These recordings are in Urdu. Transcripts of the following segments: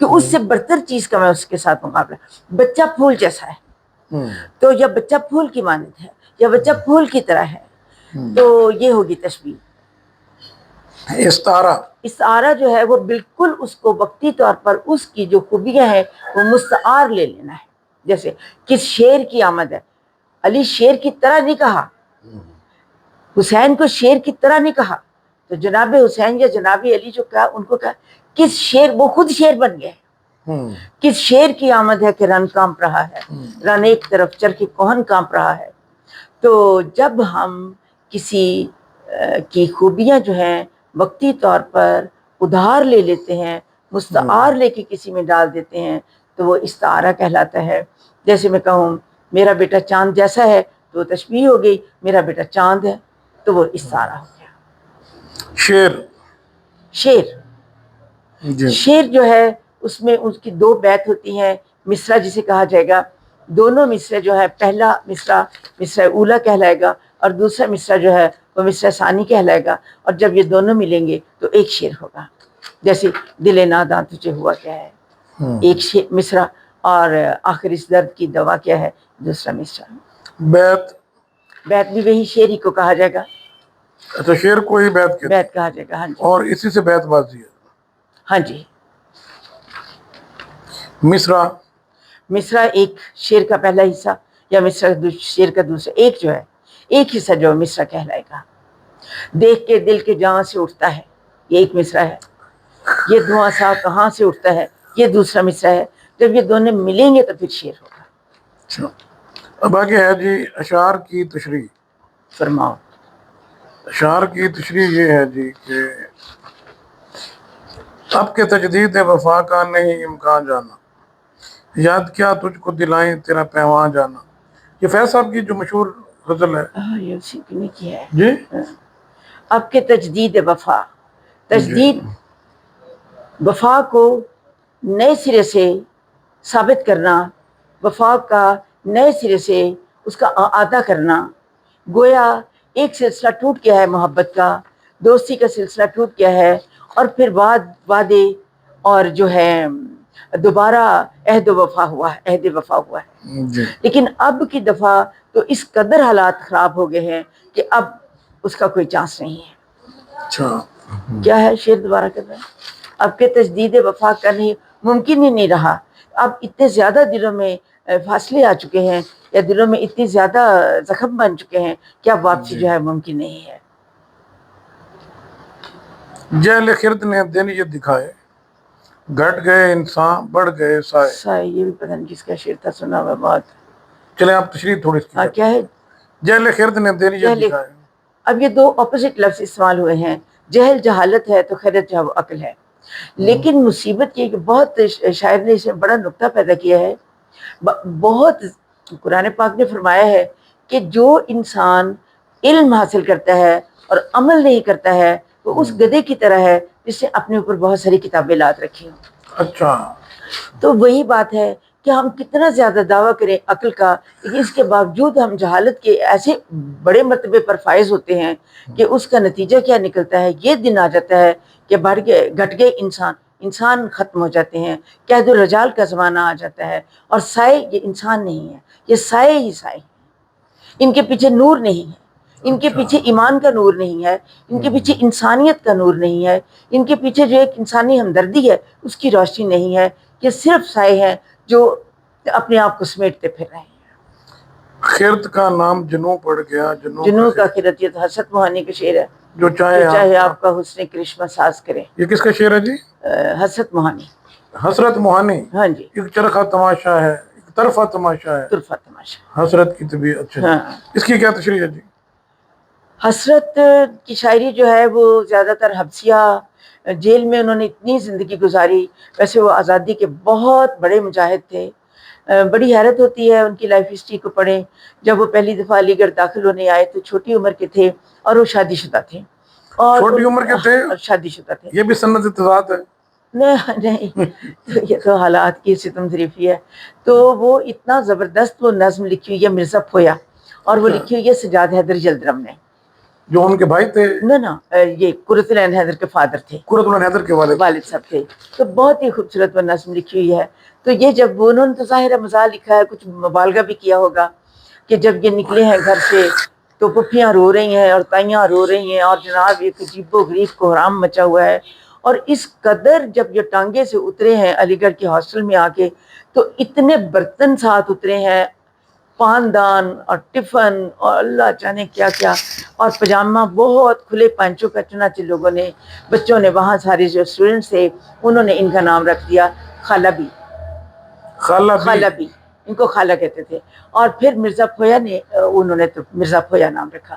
کہ اس سے برتر چیز کا میں اس کے ساتھ مقابلہ. بچہ پھول جیسا ہے تو یا بچہ پھول کی مانند ہے یا بچہ پھول کی طرح ہے، تو یہ ہوگی تشبیہ. استعارہ جو ہے وہ بالکل اس کو وقتی طور پر اس کی جو خوبیاں ہیں وہ مستعار لے لینا ہے. جیسے کس شیر کی آمد ہے، علی شیر کی طرح نہیں کہا، حسین کو شیر کی طرح نہیں کہا، تو جناب حسین یا جناب علی جو کہا ان کو کہا کس شیر، وہ خود شیر بن گئے. کس شیر کی آمد ہے کہ رن کانپ رہا ہے، رن ایک طرف چر کے کوہن کانپ رہا ہے. تو جب ہم کسی کی خوبیاں جو ہیں وقتی طور پر ادھار لے لیتے ہیں، مستعار لے کے کسی میں ڈال دیتے ہیں، تو وہ استعارہ کہلاتا ہے. جیسے میں کہوں میرا بیٹا چاند جیسا ہے تو وہ تشبیہ ہو گئی، میرا بیٹا چاند ہے تو وہ استعارہ ہو گیا. شیر شیر جو ہے اس میں اس کی دو بیت ہوتی ہیں، مصرع جسے کہا جائے گا. دونوں مصرع جو ہے، پہلا مصرع مصرع اولا کہلائے گا اور دوسرا مصرع جو ہے وہ مصرع ثانی کہلائے گا. اور جب یہ دونوں ملیں گے تو ایک شعر ہوگا. جیسے دل ناداں تجھے ہوا کیا ہے، ایک مصرع، اور آخر اس درد کی دوا کیا ہے، دوسرا مصرع. بیت بھی وہی شعر ہی کو کہا جائے گا. اچھا، شعر کو ہی بیت کہا جائے گا. ہاں جی، اور اسی سے بیت بازی ہے. ہاں جی. مصرع ایک شعر کا پہلا حصہ یا مصرع شعر کا دوسرا، ایک جو ہے ایک حصہ جو مصرع کہلائے گا. دیکھ کے دل کے جہاں سے اٹھتا ہے، یہ ایک مصرع ہے. یہ دھواں سا کہاں سے اٹھتا ہے، یہ دوسرا مصرع ہے. جب یہ دونوں ملیں گے تو پھر شعر ہوگا. اچھا، اب آگے ہے جی اشعار کی تشریح. فرماؤ. اشعار کی تشریح یہ ہے جی کہ اب کے تجدید وفا کا نہیں امکان جانا، یاد کیا تجھ کو دلائیں تیرا پیمان جانا. یہ فیض صاحب کی جو مشہور غزل ہے. یہ اسی نے کی ہے جی. اب کے تجدید وفا، جی. تجدید وفا کو نئے سرے سے ثابت کرنا، وفا کا نئے سرے سے اس کا اعادہ کرنا. گویا ایک سلسلہ ٹوٹ گیا ہے محبت کا، دوستی کا سلسلہ ٹوٹ گیا ہے، اور پھر وعدے اور جو ہے دوبارہ عہد وفا ہوا ہے. جی. لیکن اب کی دفعہ تو اس قدر حالات خراب ہو گئے ہیں کہ اب اس کا کوئی چانس نہیں ہے. اچھا، کیا ہے شعر دوبارہ کر رہا ہے، اب کے تجدید وفا کا نہیں ممکن ہی نہیں رہا. اب اتنے زیادہ دلوں میں فاصلے آ چکے ہیں یا دلوں میں اتنی زیادہ زخم بن چکے ہیں کہ اب واپسی جو ہے ممکن نہیں ہے. جہل خرد نے دن یہ دکھائے، گھٹ گئے انسان بڑھ گئے سائے. یہ بھی پتہ نہیں کس کا شعر تھا، سنا ہوا بہت. چلیں آپ تشریح تھوڑی سی. کیا ہے؟ جہل خرد نے دن یہ دکھائے. اب یہ دو اپوزٹ لفظ استعمال ہوئے ہیں. جہل جہالت ہے تو خیرت جو ہے وہ عقل ہے. لیکن مصیبت یہ کہ بہت شاعر نے اس میں بڑا نقطہ پیدا کیا ہے. بہت قرآن پاک نے فرمایا ہے کہ جو انسان علم حاصل کرتا ہے اور عمل نہیں کرتا ہے وہ اس گدھے کی طرح ہے جس نے اپنے اوپر بہت ساری کتابیں لاد رکھی ہوں. اچھا، تو وہی بات ہے کہ ہم کتنا زیادہ دعویٰ کریں عقل کا، لیکن اس کے باوجود ہم جہالت کے ایسے بڑے مرتبے پر فائز ہوتے ہیں کہ اس کا نتیجہ کیا نکلتا ہے. یہ دن آ جاتا ہے کہ گھٹ گئے انسان ختم ہو جاتے ہیں. قید الرجال کا زمانہ آ جاتا ہے، اور سائے یہ انسان نہیں ہے، یہ سائے ہی سائے ہیں. ان کے پیچھے نور نہیں ہے، ان کے پیچھے ایمان کا نور نہیں ہے، ان کے پیچھے انسانیت کا نور نہیں ہے، ان کے پیچھے جو ایک انسانی ہمدردی ہے اس کی روشنی نہیں ہے. یہ صرف سائے ہیں جو اپنے آپ کو سمیٹتے پھر رہے ہیں. خرد کا نام جنوں پڑ گیا، جنوں کا خرد. یہ تو حسرت موہانی کا شعر ہے. جو چاہے آپ کا حسن کرشمہ ساز کرے. یہ کس کا شعر ہے جی؟ حسرت موہانی. حسرت موہانی. ہاں جی. ایک چرخا تماشا ہے، ایک طرفہ تماشا ہے، طرفہ تماشا، حسرت کی طبیعت. اچھا، ہاں. اس کی کیا تشریح ہے جی؟ حسرت کی شاعری جو ہے وہ زیادہ تر حبسیہ جیل میں انہوں نے اتنی زندگی گزاری. ویسے وہ آزادی کے بہت بڑے مجاہد تھے. بڑی حیرت ہوتی ہے ان کی لائف ہسٹری کو پڑھیں. جب وہ پہلی دفعہ علی گڑھ داخل ہونے آئے تو چھوٹی عمر کے تھے اور وہ شادی شدہ تھے. اور چھوٹی عمر کے تھے اور شادی شدہ تھے. یہ بھی سنت تضاد ہے. نہیں، یہ تو حالات کی ستم ظریفی ہے. تو وہ اتنا زبردست وہ نظم لکھی ہوئی ہے مرزا پھویا، اور وہ لکھی ہوئی ہے سجاد حیدر جلدرم نے. جو ان کے بھائی تھے؟ نا یہ قرۃ العین حیدر کے فادر تھے، قرۃ العین حیدر کے والد صاحب تھے. تو بہت ہی خوبصورت وہ نظم لکھی ہوئی ہے. تو یہ جب انہوں نے تو ظاہر ہے مزاح لکھا ہے، کچھ مبالغہ بھی کیا ہوگا کہ جب یہ نکلے ہیں گھر سے تو پھپھیاں رو رہی ہیں اور تائیاں رو رہی ہیں اور جناب ایک عجیب و غریب کوہرام مچا ہوا ہے. اور اس قدر جب یہ ٹانگے سے اترے ہیں علی گڑھ کے ہاسٹل میں آ کے تو اتنے برتن ساتھ اترے ہیں، پاندان اور ٹفن اور اللہ جانے کیا کیا، اور پجامہ بہت کھلے پانچوں کا. چنانچہ لوگوں نے، بچوں نے، وہاں سارے جو اسٹوڈنٹس تھے انہوں نے ان کا نام رکھ دیا خالہ بی، ان کو خالہ کہتے تھے. اور پھر مرزا پھویا نے، انہوں نے تو مرزا پھویا نام رکھا.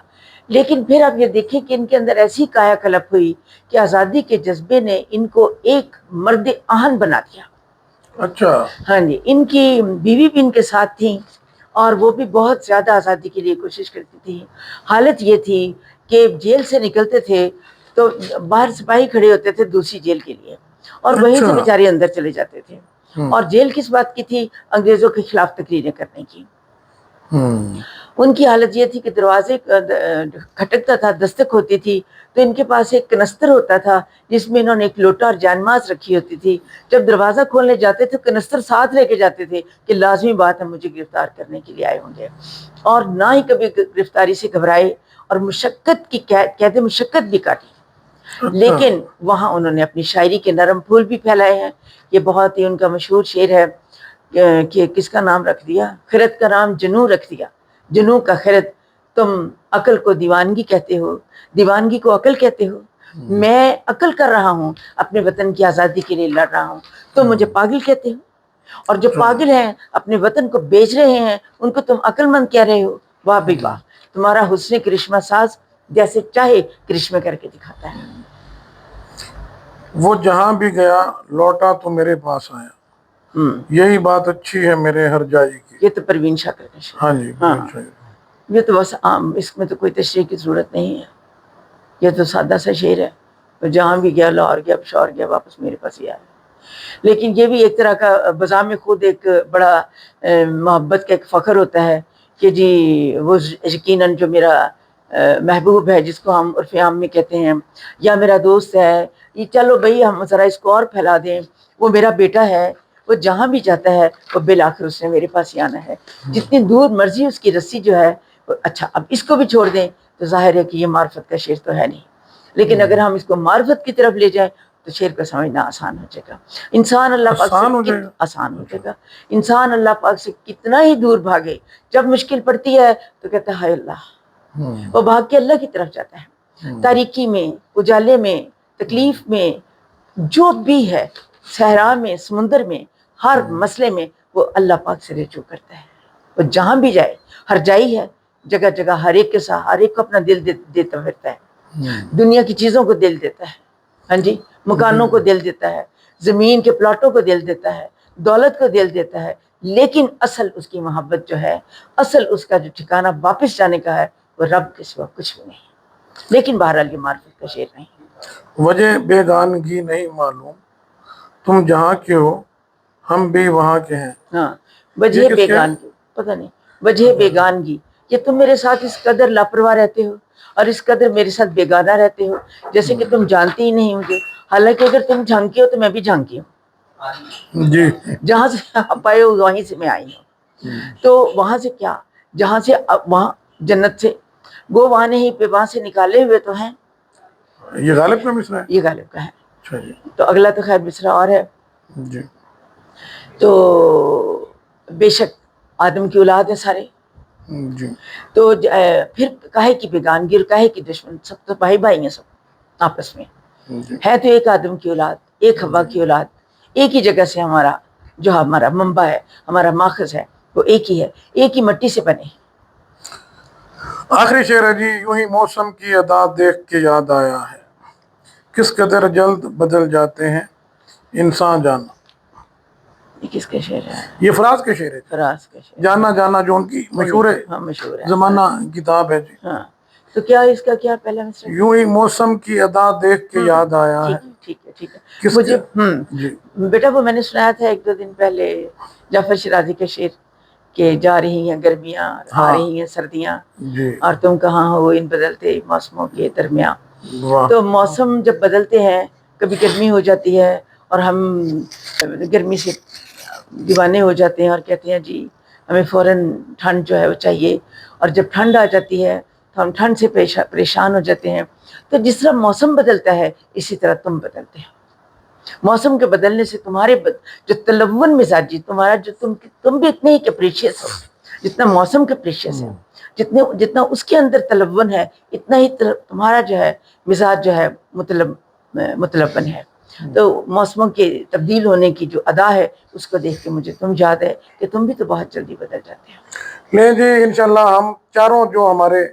لیکن پھر آپ یہ دیکھیں کہ ان کے اندر ایسی کایا کلپ ہوئی کہ آزادی کے جذبے نے ان کو ایک مرد آہن بنا دیا. اچھا. ہاں جی، ان کی بیوی بھی ان کے ساتھ تھیں اور وہ بھی بہت زیادہ آزادی کے لیے کوشش کرتی تھی. حالت یہ تھی کہ جیل سے نکلتے تھے تو باہر سپاہی کھڑے ہوتے تھے دوسری جیل کے لیے، اور وہیں سے بیچارے اندر چلے جاتے تھے. اور جیل کس بات کی تھی؟ انگریزوں کے خلاف تقریریں کرنے کی. ان کی حالت یہ تھی کہ دروازے کھٹکتا تھا، دستک ہوتی تھی تو ان کے پاس ایک کنستر ہوتا تھا جس میں انہوں نے ایک لوٹا اور جان ماز رکھی ہوتی تھی. جب دروازہ کھولنے جاتے تھے کنستر ساتھ لے کے جاتے تھے کہ لازمی بات ہے مجھے گرفتار کرنے کے لیے آئے ہوں گے. اور نہ ہی کبھی گرفتاری سے گھبرائے اور مشقت کی قید مشقت بھی کاٹی. لیکن وہاں انہوں نے اپنی شاعری کے نرم پھول بھی پھیلائے ہیں. یہ بہت ہی ان کا مشہور شعر ہے کہ کس کا نام رکھ دیا، خرد کا نام جنوں رکھ دیا، جنوں کا خرد. تم عقل کو دیوانگی کہتے ہو، دیوانگی کو عقل کہتے ہو. میں عقل کر رہا ہوں، اپنے وطن کی آزادی کے لیے لڑ رہا ہوں، تم مجھے پاگل کہتے ہو. اور جو پاگل ہیں اپنے وطن کو بیچ رہے ہیں ان کو تم عقل مند کہہ رہے ہو. واہ بھائی واہ، تمہارا حسن کرشمہ ساز جیسے چاہے کرشمے کر کے دکھاتا ہے. وہ جہاں بھی گیا لوٹا تو میرے پاس آیا، یہی بات اچھی ہے میرے ہر جائی کی. یہ تو پروین شاکر کا شعر. ہاں جی. یہ تو بس عام، اس میں تو کوئی تشریح کی ضرورت نہیں ہے. یہ تو سادہ سا شعر ہے. تو جہاں بھی گیا لاہور گیا پشاور گیا واپس میرے پاس ہی آیا. لیکن یہ بھی ایک طرح کا بذام خود ایک بڑا محبت کا ایک فخر ہوتا ہے کہ جی وہ یقیناً جو میرا محبوب ہے جس کو ہم عرف عام میں کہتے ہیں، یا میرا دوست ہے، یہ چلو بھائی ہم ذرا اس کو اور پھیلا دیں، وہ میرا بیٹا ہے، وہ جہاں بھی جاتا ہے وہ بالآخر اس نے میرے پاس ہی آنا ہے. جتنی دور مرضی اس کی رسی جو ہے. اچھا اب اس کو بھی چھوڑ دیں تو ظاہر ہے کہ یہ معرفت کا شعر تو ہے نہیں. لیکن اگر ہم اس کو معرفت کی طرف لے جائیں تو شعر کو سمجھنا آسان ہو جائے گا. انسان اللہ پاک سے آسان ہو جائے گا. انسان اللہ پاک سے کتنا ہی دور بھاگے، جب مشکل پڑتی ہے تو کہتا ہے ہائے اللہ، وہ بھاگ کے اللہ کی طرف جاتا ہے. تاریکی میں، اجالے میں، تکلیف میں، جو بھی ہے، صحرا میں، سمندر میں، ہر مسئلے میں وہ اللہ پاک سے رجوع کرتا ہے. وہ جہاں بھی جائے، ہر جائی ہے، جگہ جگہ ہر ایک کے ساتھ ہر ایک کو اپنا دل دیتا پھرتا ہے. دنیا کی چیزوں کو دل دیتا ہے، ہاں جی، مکانوں کو دل دیتا ہے، زمین کے پلاٹوں کو دل دیتا ہے، دولت کو دل دیتا ہے. لیکن اصل اس کی محبت جو ہے، اصل اس کا جو ٹھکانہ واپس جانے کا ہے وہ رب کے سوا کچھ بھی نہیں. لیکن بہرحال یہ معرفت کا شعر نہیں. وجہ بیگانگی نہیں معلوم، تم جہاں کے ہو ہم بھی وہاں کے ہیں. ہاں، وجہ بیگانگی، پتہ نہیں، وجہ بیگانگی، کہ تم میرے ساتھ اس قدر لاپرواہ رہتے ہو اور اس قدر میرے ساتھ بیگانہ رہتے ہو جیسے کہ تم جانتے ہی نہیں مجھے. حالانکہ اگر تم جھانکے ہو تو میں بھی جھانکی ہوں. جی، جہاں سے آپ آئے ہو وہیں سے میں آئی ہوں. تو وہاں سے کیا، جہاں سے وہاں جنت سے وہ وہاں نہیں پہ وہاں سے نکالے ہوئے تو ہیں. یہ غالب کا مصرع ہے؟ یہ غالب کا ہے. اچھا جی. تو اگلا تو خیر مصرع اور ہے. جی. تو بے شک آدم کی اولاد ہے سارے. جی. تو پھر کاہے کی بیگانگی اور کاہے کی دشمن، سب تو بھائی بھائی ہیں سب آپس میں. ہے تو ایک آدم کی اولاد، ایک حوا کی اولاد. ایک ہی جگہ سے ہمارا جو ہمارا منبع ہے، ہمارا ماخذ ہے، وہ ایک ہی ہے، ایک ہی مٹی سے بنے. آخری شعر ہے جی. یوں ہی موسم کی ادا دیکھ کے یاد آیا ہے، کس قدر جلد بدل جاتے ہیں انسان جانا. یہ کس کے شعر ہے؟ یہ فراز کے شعر ہے. فراز کے شعر. جانا جانا جو ان کی مشہور ہے، ہاں مشہور ہے، زمانہ کتاب ہے جی. ہاں. تو کیا اس کا کیا پہلا مصرع؟ یوں ہی موسم کی ادا دیکھ کے یاد آیا ہے. ٹھیک ہے. مجھے جی. بیٹا وہ میں نے سنایا تھا ایک دو دن پہلے جعفر شرازی کا شعر کہ جا رہی ہیں گرمیاں، آ رہی ہیں سردیاں، جی اور تم کہاں ہو ان بدلتے موسموں کے درمیان۔ واہ، تو موسم جب بدلتے ہیں، کبھی گرمی ہو جاتی ہے اور ہم گرمی سے دیوانے ہو جاتے ہیں اور کہتے ہیں جی ہمیں فوراً ٹھنڈ جو ہے وہ چاہیے، اور جب ٹھنڈ آ جاتی ہے تو ہم ٹھنڈ سے پریشان ہو جاتے ہیں۔ تو جس طرح موسم بدلتا ہے اسی طرح تم بدلتے ہیں۔ موسم کے بدلنے سے تمہارے جو تلون مزاجی تمہارا، جو تم بھی اتنے ہی کیپریشیس ہو جتنا موسم کیپریشیس ہے، جتنا اس کے اندر تلون ہے اتنا ہی تمہارا جو ہے مزاج جو ہے متلون ہے۔ تو موسموں کے تبدیل ہونے کی جو ادا ہے اس کو دیکھ کے مجھے تم یاد ہے کہ تم بھی تو بہت جلدی بدل جاتے ہو۔ نہیں جی، انشاءاللہ ہم چاروں جو ہمارے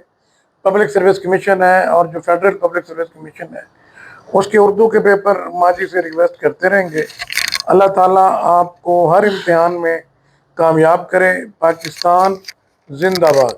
پبلک سروس کمیشن ہے اور جو فیڈرل پبلک سروس کمیشن ہے اس کے اردو کے پیپر ماضی سے ریکویسٹ کرتے رہیں گے۔ اللہ تعالیٰ آپ کو ہر امتحان میں کامیاب کرے۔ پاکستان زندہ باد۔